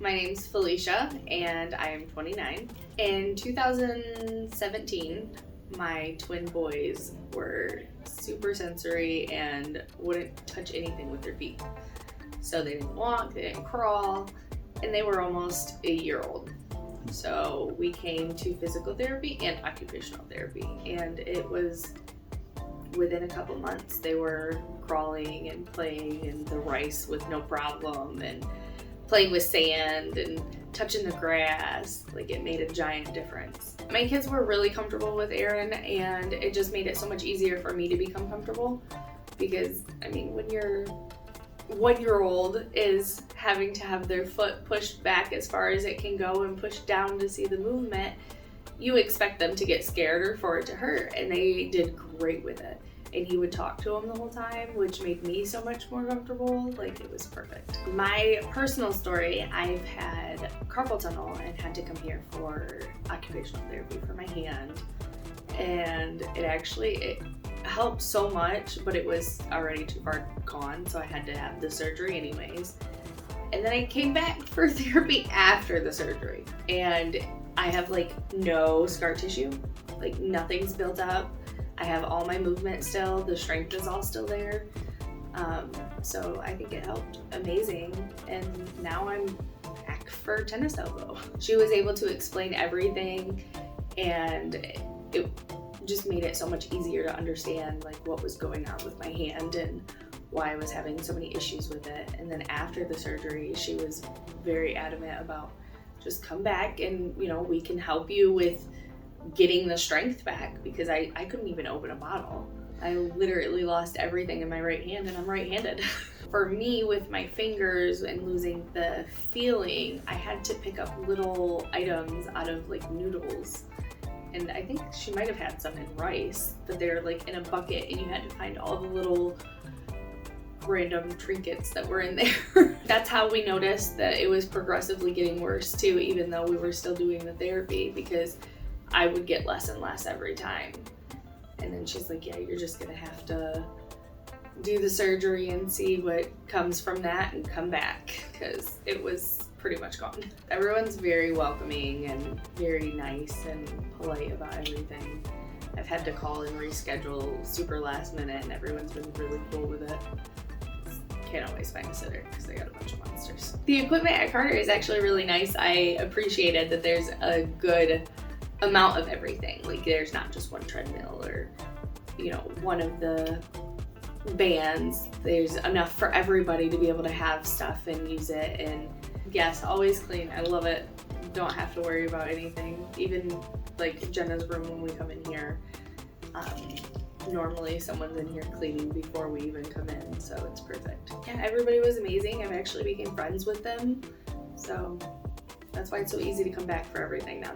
My name's Felicia and I am 29. In 2017, my twin boys were super sensory and wouldn't touch anything with their feet. So they didn't walk, they didn't crawl, and they were almost a year old. So we came to physical therapy and occupational therapy, and it was within a couple months they were crawling and playing in the rice with no problem and playing with sand and touching the grass. Like, it made a giant difference. My kids were really comfortable with Aaron, and it just made it so much easier for me to become comfortable, because I mean, when your 1-year-old is having to have their foot pushed back as far as it can go and pushed down to see the movement, you expect them to get scared or for it to hurt, and they did great with it. And he would talk to them the whole time, which made me so much more comfortable. Like, it was perfect. My personal story, I've had carpal tunnel and had to come here for occupational therapy for my hand. And it helped so much, but it was already too far gone, so I had to have the surgery anyways. And then I came back for therapy after the surgery, and I have like no scar tissue, like nothing's built up. I have all my movement still, the strength is all still there. So I think it helped amazing, and now I'm back for tennis elbow. She was able to explain everything, and it just made it so much easier to understand like what was going on with my hand and why I was having so many issues with it. And then after the surgery, she was very adamant about just come back and, you know, we can help you with getting the strength back, because I couldn't even open a bottle. I literally lost everything in my right hand, and I'm right-handed. For me, with my fingers and losing the feeling, I had to pick up little items out of like noodles. And I think she might have had some in rice, but they're like in a bucket, and you had to find all the little random trinkets that were in there. That's how we noticed that it was progressively getting worse too, even though we were still doing the therapy, because I would get less and less every time. And then she's like, yeah, you're just gonna have to do the surgery and see what comes from that and come back, because it was pretty much gone. Everyone's very welcoming and very nice and polite about everything. I've had to call and reschedule super last minute, and everyone's been really cool with it. Can't always find a sitter because they got a bunch of monsters. The equipment at Carter is actually really nice. I appreciated that there's a good amount of everything. Like, there's not just one treadmill or, you know, one of the bands. There's enough for everybody to be able to have stuff and use it. And yes, always clean. I love it. Don't have to worry about anything. Even like Jenna's room when we come in here, normally someone's in here cleaning before we even come in, so it's perfect. Yeah, everybody was amazing. I've actually became friends with them, so that's why it's so easy to come back for everything now.